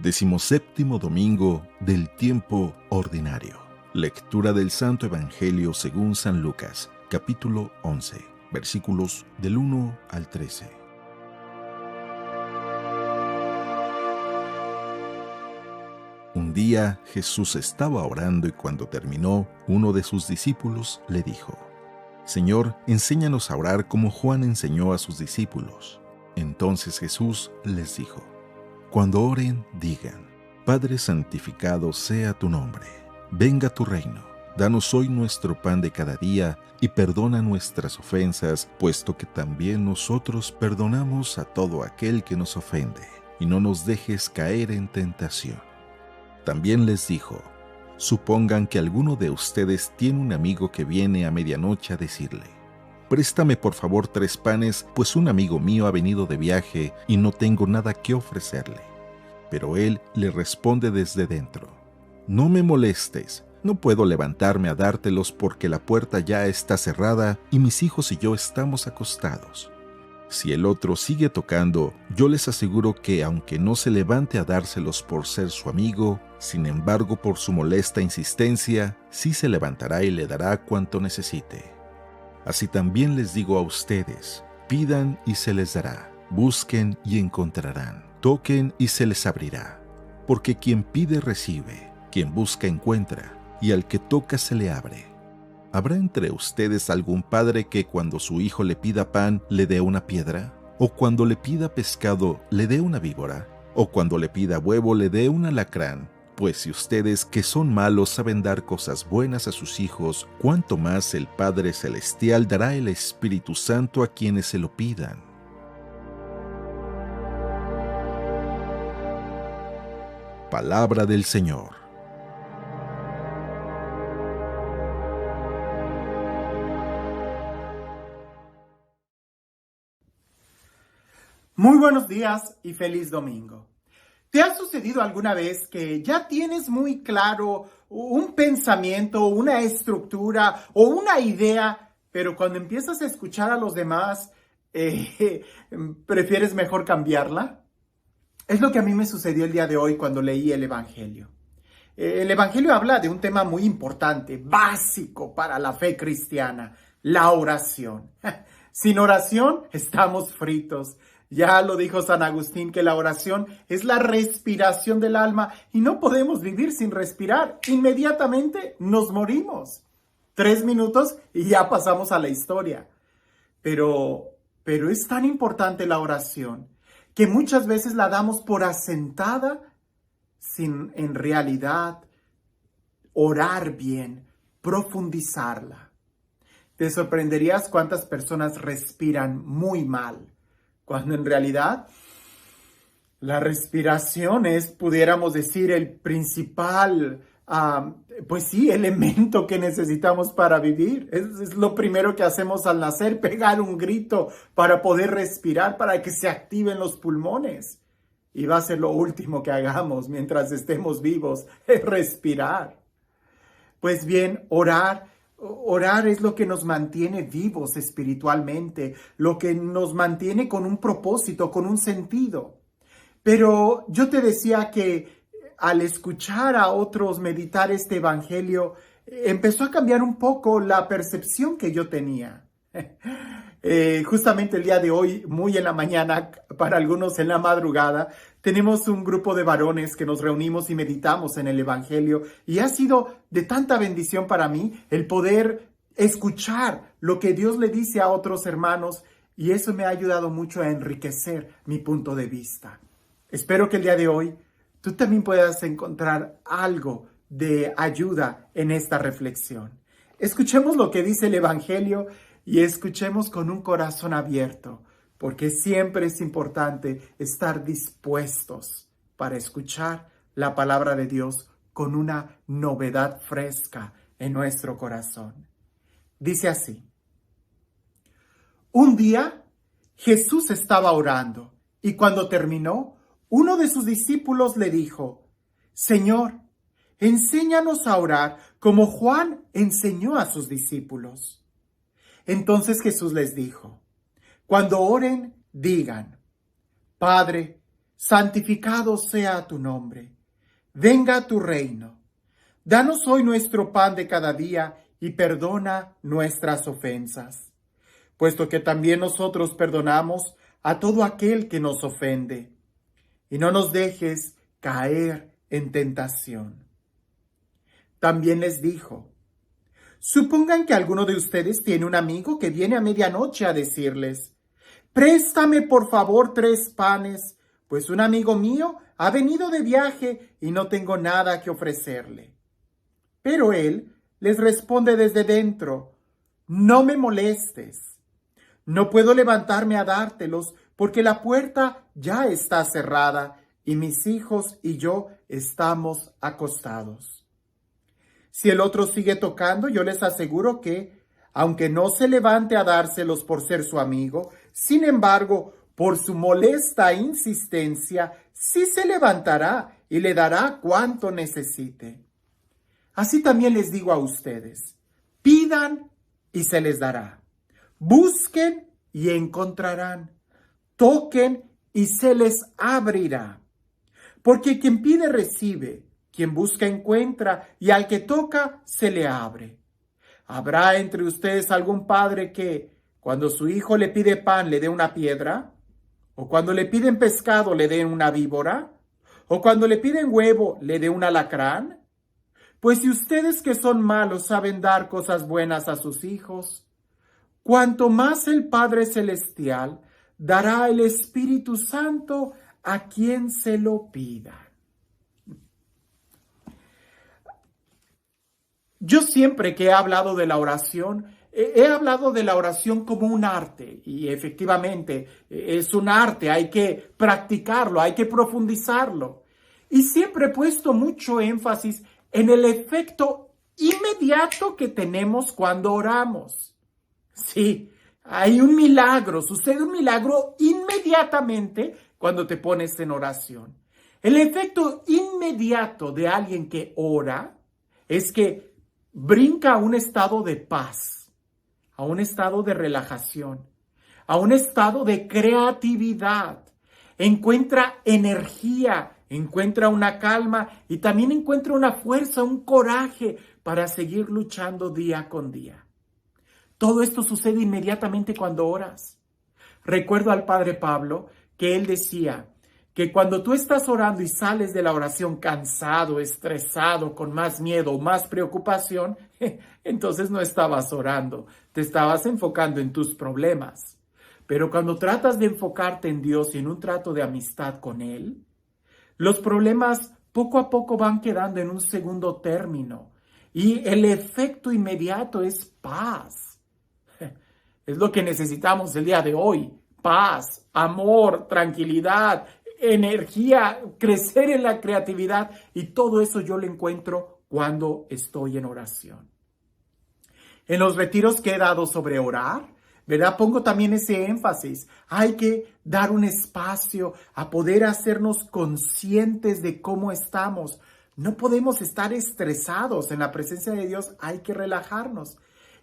17º domingo del tiempo ordinario. Lectura del Santo Evangelio según San Lucas, capítulo 11, versículos del 1 al 13. Un día Jesús estaba orando y cuando terminó, uno de sus discípulos le dijo: Señor, enséñanos a orar como Juan enseñó a sus discípulos. Entonces Jesús les dijo: Cuando oren, digan: Padre, santificado sea tu nombre. Venga tu reino. Danos hoy nuestro pan de cada día y perdona nuestras ofensas, puesto que también nosotros perdonamos a todo aquel que nos ofende. Y no nos dejes caer en tentación. También les dijo: Supongan que alguno de ustedes tiene un amigo que viene a medianoche a decirle: Préstame por favor 3 panes, pues un amigo mío ha venido de viaje y no tengo nada que ofrecerle. Pero él le responde desde dentro: No me molestes, no puedo levantarme a dártelos porque la puerta ya está cerrada y mis hijos y yo estamos acostados. Si el otro sigue tocando, yo les aseguro que aunque no se levante a dárselos por ser su amigo, sin embargo por su molesta insistencia, sí se levantará y le dará cuanto necesite. Así también les digo a ustedes: pidan y se les dará, busquen y encontrarán, toquen y se les abrirá. Porque quien pide recibe, quien busca encuentra, y al que toca se le abre. ¿Habrá entre ustedes algún padre que cuando su hijo le pida pan le dé una piedra? ¿O cuando le pida pescado le dé una víbora? ¿O cuando le pida huevo le dé un alacrán? Pues si ustedes, que son malos, saben dar cosas buenas a sus hijos, ¿cuánto más el Padre Celestial dará el Espíritu Santo a quienes se lo pidan? Palabra del Señor. Muy buenos días y feliz domingo. ¿Te ha sucedido alguna vez que ya tienes muy claro un pensamiento, una estructura o una idea, pero cuando empiezas a escuchar a los demás, prefieres mejor cambiarla? Es lo que a mí me sucedió el día de hoy cuando leí el Evangelio. El Evangelio habla de un tema muy importante, básico para la fe cristiana: la oración. Sin oración estamos fritos. Ya lo dijo San Agustín, que la oración es la respiración del alma y no podemos vivir sin respirar. Inmediatamente nos morimos. 3 minutos y ya pasamos a la historia. Pero es tan importante la oración que muchas veces la damos por asentada sin en realidad orar bien, profundizarla. Te sorprenderías cuántas personas respiran muy mal, cuando en realidad la respiración es, pudiéramos decir, el principal, elemento que necesitamos para vivir. Es lo primero que hacemos al nacer: pegar un grito para poder respirar, para que se activen los pulmones. Y va a ser lo último que hagamos mientras estemos vivos, es respirar. Pues bien, orar es lo que nos mantiene vivos espiritualmente, lo que nos mantiene con un propósito, con un sentido. Pero yo te decía que al escuchar a otros meditar este evangelio, empezó a cambiar un poco la percepción que yo tenía. Justamente el día de hoy, muy en la mañana, para algunos en la madrugada, tenemos un grupo de varones que nos reunimos y meditamos en el Evangelio, y ha sido de tanta bendición para mí el poder escuchar lo que Dios le dice a otros hermanos, y eso me ha ayudado mucho a enriquecer mi punto de vista. Espero que el día de hoy tú también puedas encontrar algo de ayuda en esta reflexión. Escuchemos lo que dice el Evangelio y escuchemos con un corazón abierto, porque siempre es importante estar dispuestos para escuchar la palabra de Dios con una novedad fresca en nuestro corazón. Dice así: Un día Jesús estaba orando y cuando terminó, uno de sus discípulos le dijo: Señor, enséñanos a orar como Juan enseñó a sus discípulos. Entonces Jesús les dijo: Cuando oren, digan: Padre, santificado sea tu nombre. Venga tu reino. Danos hoy nuestro pan de cada día y perdona nuestras ofensas, puesto que también nosotros perdonamos a todo aquel que nos ofende. Y no nos dejes caer en tentación. También les dijo: supongan que alguno de ustedes tiene un amigo que viene a medianoche a decirles: préstame por favor 3 panes, pues un amigo mío ha venido de viaje y no tengo nada que ofrecerle. Pero él les responde desde dentro: no me molestes. No puedo levantarme a dártelos porque la puerta ya está cerrada y mis hijos y yo estamos acostados. Si el otro sigue tocando, yo les aseguro que, aunque no se levante a dárselos por ser su amigo, sin embargo, por su molesta insistencia, sí se levantará y le dará cuanto necesite. Así también les digo a ustedes: pidan y se les dará. Busquen y encontrarán. Toquen y se les abrirá. Porque quien pide recibe, quien busca encuentra, y al que toca se le abre. ¿Habrá entre ustedes algún padre que, cuando su hijo le pide pan, le dé una piedra? ¿O cuando le piden pescado, le dé una víbora? ¿O cuando le piden huevo, le dé un alacrán? Pues si ustedes que son malos saben dar cosas buenas a sus hijos, cuanto más el Padre Celestial dará el Espíritu Santo a quien se lo pida. Yo siempre que he hablado de la oración, he hablado de la oración como un arte, y efectivamente es un arte, hay que practicarlo, hay que profundizarlo. Y siempre he puesto mucho énfasis en el efecto inmediato que tenemos cuando oramos. Sí, hay un milagro, sucede un milagro inmediatamente cuando te pones en oración. El efecto inmediato de alguien que ora es que brinca a un estado de paz, a un estado de relajación, a un estado de creatividad. Encuentra energía, encuentra una calma y también encuentra una fuerza, un coraje para seguir luchando día con día. Todo esto sucede inmediatamente cuando oras. Recuerdo al padre Pablo que él decía que cuando tú estás orando y sales de la oración cansado, estresado, con más miedo o más preocupación, entonces no estabas orando, te estabas enfocando en tus problemas. Pero cuando tratas de enfocarte en Dios y en un trato de amistad con Él, los problemas poco a poco van quedando en un segundo término y el efecto inmediato es paz. Es lo que necesitamos el día de hoy: paz, amor, tranquilidad, energía, crecer en la creatividad, y todo eso yo lo encuentro cuando estoy en oración. En los retiros que he dado sobre orar, ¿verdad? Pongo también ese énfasis. Hay que dar un espacio a poder hacernos conscientes de cómo estamos. No podemos estar estresados en la presencia de Dios, hay que relajarnos.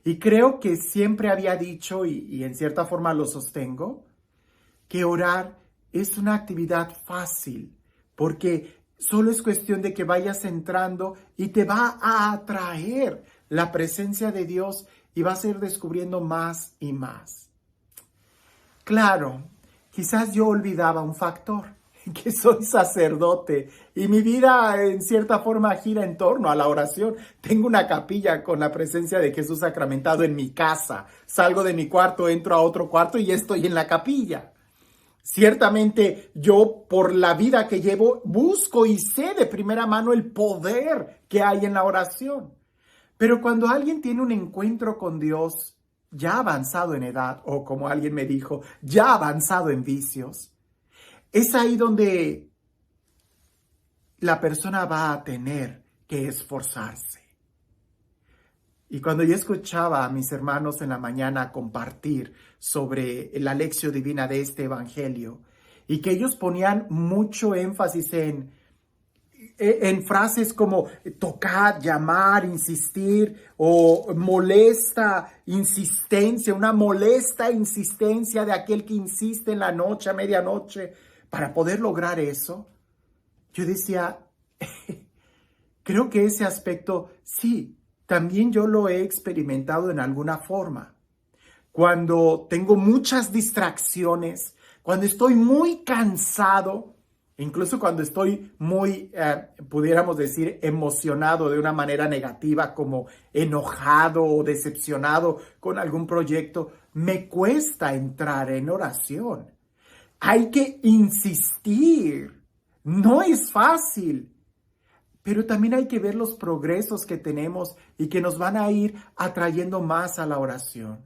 Y creo que siempre había dicho, y en cierta forma lo sostengo, que orar es una actividad fácil, porque solo es cuestión de que vayas entrando y te va a atraer la presencia de Dios y vas a ir descubriendo más y más. Claro, quizás yo olvidaba un factor, que soy sacerdote y mi vida en cierta forma gira en torno a la oración. Tengo una capilla con la presencia de Jesús sacramentado en mi casa. Salgo de mi cuarto, entro a otro cuarto y estoy en la capilla. Ciertamente yo, por la vida que llevo, busco y sé de primera mano el poder que hay en la oración. Pero cuando alguien tiene un encuentro con Dios ya avanzado en edad, o como alguien me dijo, ya avanzado en vicios, es ahí donde la persona va a tener que esforzarse. Y cuando yo escuchaba a mis hermanos en la mañana compartir sobre la lección divina de este evangelio, y que ellos ponían mucho énfasis en frases como tocar, llamar, insistir, o molesta insistencia, una molesta insistencia de aquel que insiste en la noche, a medianoche, para poder lograr eso, yo decía, creo que ese aspecto, sí, también yo lo he experimentado en alguna forma. Cuando tengo muchas distracciones, cuando estoy muy cansado, incluso cuando estoy muy, pudiéramos decir, emocionado de una manera negativa, como enojado o decepcionado con algún proyecto, me cuesta entrar en oración. Hay que insistir. No es fácil. Pero también hay que ver los progresos que tenemos y que nos van a ir atrayendo más a la oración.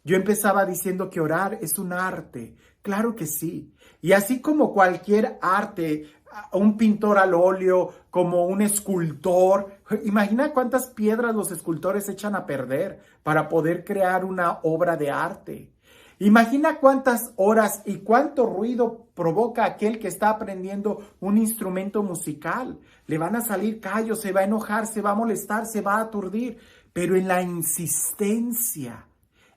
Yo empezaba diciendo que orar es un arte. Claro que sí. Y así como cualquier arte, un pintor al óleo, como un escultor, imagina cuántas piedras los escultores echan a perder para poder crear una obra de arte. Imagina cuántas horas y cuánto ruido provoca aquel que está aprendiendo un instrumento musical. Le van a salir callos, se va a enojar, se va a molestar, se va a aturdir. Pero en la insistencia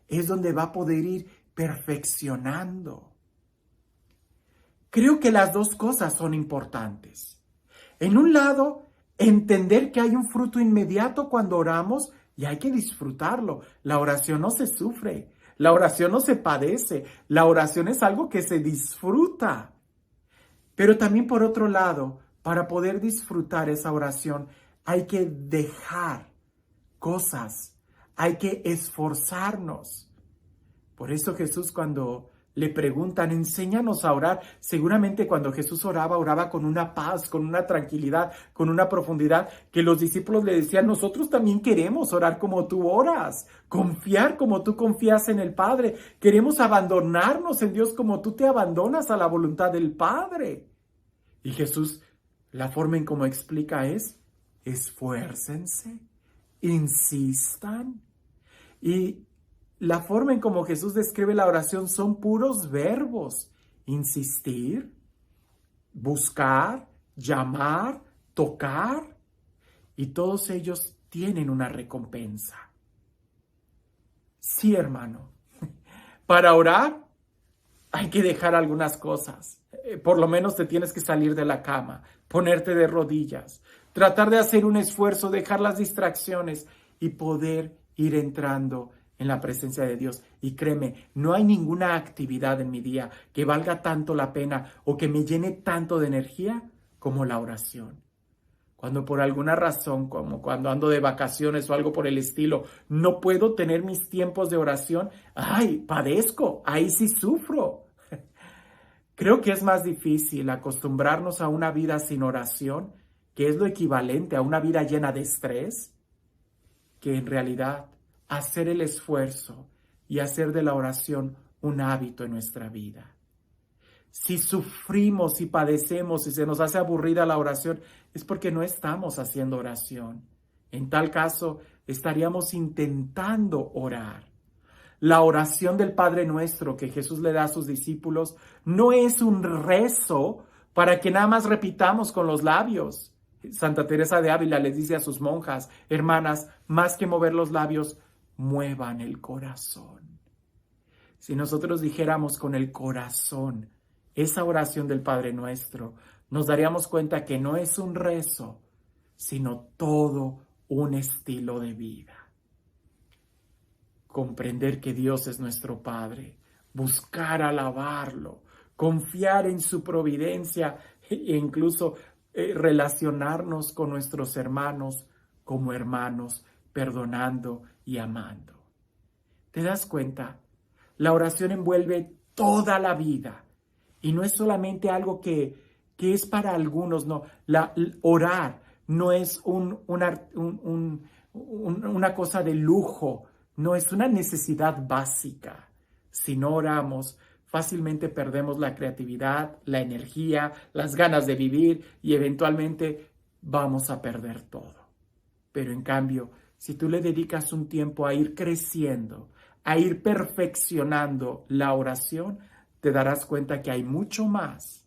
es donde va a poder ir perfeccionando. Creo que las dos cosas son importantes. En un lado, entender que hay un fruto inmediato cuando oramos y hay que disfrutarlo. La oración no se sufre. La oración no se padece, la oración es algo que se disfruta. Pero también por otro lado, para poder disfrutar esa oración, hay que dejar cosas, hay que esforzarnos. Por eso Jesús cuando le preguntan, enséñanos a orar, seguramente cuando Jesús oraba, oraba con una paz, con una tranquilidad, con una profundidad, que los discípulos le decían, nosotros también queremos orar como tú oras, confiar como tú confías en el Padre, queremos abandonarnos en Dios como tú te abandonas a la voluntad del Padre. Y Jesús, la forma en cómo explica es, esfuércense, insistan. Y la forma en cómo Jesús describe la oración son puros verbos. Insistir, buscar, llamar, tocar. Y todos ellos tienen una recompensa. Sí, hermano. Para orar hay que dejar algunas cosas. Por lo menos te tienes que salir de la cama, ponerte de rodillas, tratar de hacer un esfuerzo, dejar las distracciones y poder ir entrando en la presencia de Dios. Y créeme, no hay ninguna actividad en mi día que valga tanto la pena o que me llene tanto de energía como la oración. Cuando por alguna razón, como cuando ando de vacaciones o algo por el estilo, no puedo tener mis tiempos de oración, ¡ay, padezco! Ahí sí sufro. Creo que es más difícil acostumbrarnos a una vida sin oración, que es lo equivalente a una vida llena de estrés, que en realidad hacer el esfuerzo y hacer de la oración un hábito en nuestra vida. Si sufrimos y padecemos y se nos hace aburrida la oración, es porque no estamos haciendo oración. En tal caso, estaríamos intentando orar. La oración del Padre Nuestro que Jesús le da a sus discípulos no es un rezo para que nada más repitamos con los labios. Santa Teresa de Ávila les dice a sus monjas, hermanas, más que mover los labios, muevan el corazón. Si nosotros dijéramos con el corazón esa oración del Padre Nuestro, nos daríamos cuenta que no es un rezo, sino todo un estilo de vida. Comprender que Dios es nuestro Padre, buscar alabarlo, confiar en su providencia e incluso relacionarnos con nuestros hermanos como hermanos, perdonando y amando. ¿Te das cuenta? La oración envuelve toda la vida y no es solamente algo que es para algunos, no. Orar no es una cosa de lujo, no es una necesidad básica. Si no oramos, fácilmente perdemos la creatividad, la energía, las ganas de vivir y eventualmente vamos a perder todo. Pero en cambio, si tú le dedicas un tiempo a ir creciendo, a ir perfeccionando la oración, te darás cuenta que hay mucho más.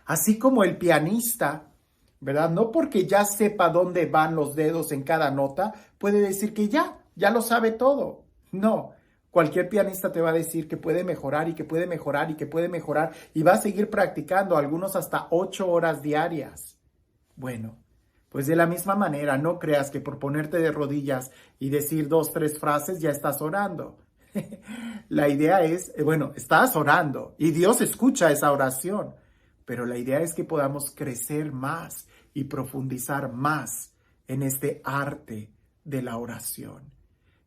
Así como el pianista, ¿verdad? No porque ya sepa dónde van los dedos en cada nota, puede decir que ya lo sabe todo. No, Cualquier pianista te va a decir que puede mejorar y que puede mejorar y que puede mejorar y va a seguir practicando, algunos hasta 8 horas diarias. Bueno, pues de la misma manera, no creas que por ponerte de rodillas y decir 2, 3 frases ya estás orando. La idea es, bueno, estás orando y Dios escucha esa oración, pero la idea es que podamos crecer más y profundizar más en este arte de la oración,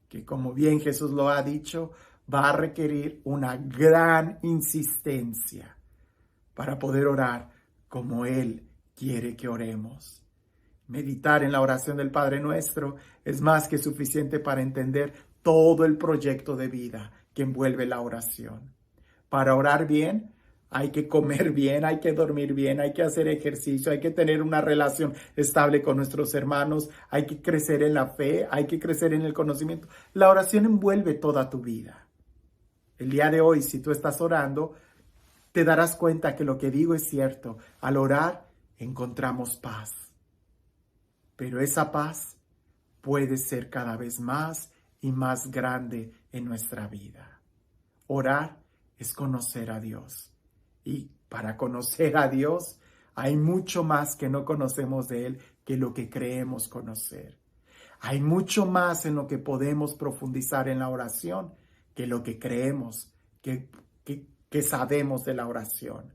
que como bien Jesús lo ha dicho, va a requerir una gran insistencia para poder orar como Él quiere que oremos. Meditar en la oración del Padre Nuestro es más que suficiente para entender todo el proyecto de vida que envuelve la oración. Para orar bien, hay que comer bien, hay que dormir bien, hay que hacer ejercicio, hay que tener una relación estable con nuestros hermanos, hay que crecer en la fe, hay que crecer en el conocimiento. La oración envuelve toda tu vida. El día de hoy, si tú estás orando, te darás cuenta que lo que digo es cierto. Al orar, encontramos paz. Pero esa paz puede ser cada vez más y más grande en nuestra vida. Orar es conocer a Dios. Y para conocer a Dios hay mucho más que no conocemos de Él que lo que creemos conocer. Hay mucho más en lo que podemos profundizar en la oración que lo que creemos, que sabemos de la oración.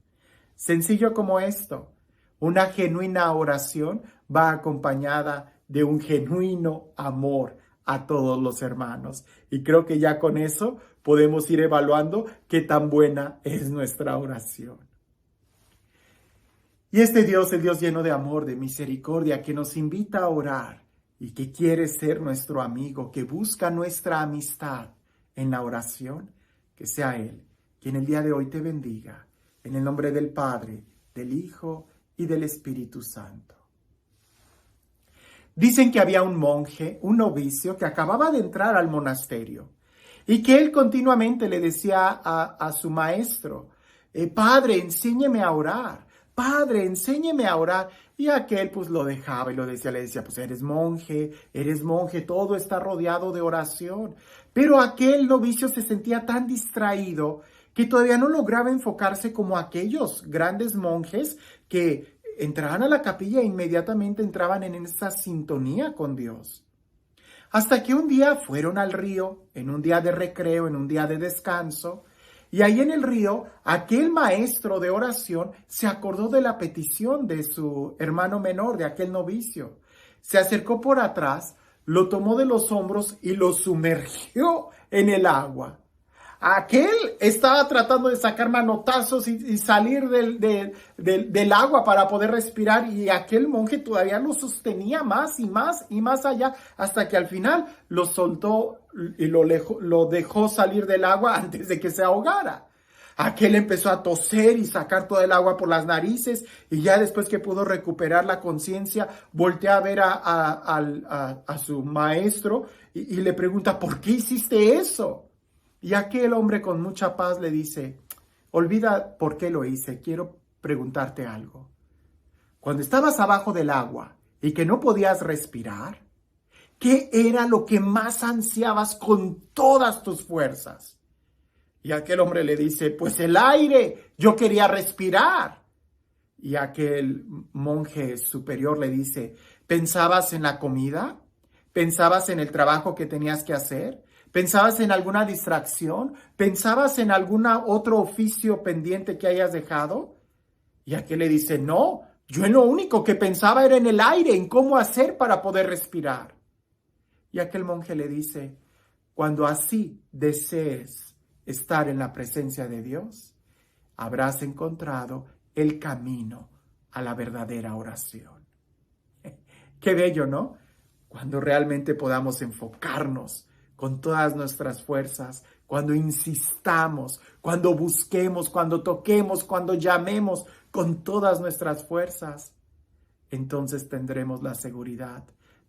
Sencillo como esto. Una genuina oración va acompañada de un genuino amor a todos los hermanos. Y creo que ya con eso podemos ir evaluando qué tan buena es nuestra oración. Y este Dios, el Dios lleno de amor, de misericordia, que nos invita a orar y que quiere ser nuestro amigo, que busca nuestra amistad en la oración, que sea Él quien el día de hoy te bendiga. En el nombre del Padre, del Hijo y del Espíritu Santo. Dicen que había un monje, un novicio, que acababa de entrar al monasterio y que él continuamente le decía a su maestro, Padre, enséñeme a orar, Padre, enséñeme a orar. Y aquel pues lo dejaba y le decía, pues eres monje, todo está rodeado de oración. Pero aquel novicio se sentía tan distraído que todavía no lograba enfocarse como aquellos grandes monjes que entraban a la capilla e inmediatamente entraban en esa sintonía con Dios. Hasta que un día fueron al río, en un día de recreo, en un día de descanso, y ahí en el río, aquel maestro de oración se acordó de la petición de su hermano menor, de aquel novicio. Se acercó por atrás, lo tomó de los hombros y lo sumergió en el agua. Aquel estaba tratando de sacar manotazos y salir del agua para poder respirar, y aquel monje todavía lo sostenía más y más y más allá, hasta que al final lo soltó y lo dejó salir del agua antes de que se ahogara. Aquel empezó a toser y sacar todo el agua por las narices, y ya después que pudo recuperar la conciencia, voltea a ver a su maestro y le pregunta, ¿por qué hiciste eso? Y aquel hombre con mucha paz le dice, olvida por qué lo hice, quiero preguntarte algo. Cuando estabas abajo del agua y que no podías respirar, ¿qué era lo que más ansiabas con todas tus fuerzas? Y aquel hombre le dice, pues el aire, yo quería respirar. Y aquel monje superior le dice, ¿pensabas en la comida? ¿Pensabas en el trabajo que tenías que hacer? ¿Pensabas en alguna distracción? ¿Pensabas en algún otro oficio pendiente que hayas dejado? Y aquel le dice, no, yo en lo único que pensaba era en el aire, en cómo hacer para poder respirar. Y aquel monje le dice, cuando así desees estar en la presencia de Dios, habrás encontrado el camino a la verdadera oración. Qué bello, ¿no? Cuando realmente podamos enfocarnos con todas nuestras fuerzas, cuando insistamos, cuando busquemos, cuando toquemos, cuando llamemos con todas nuestras fuerzas, entonces tendremos la seguridad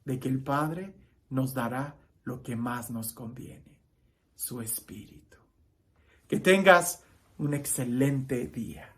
de que el Padre nos dará lo que más nos conviene, su Espíritu. Que tengas un excelente día.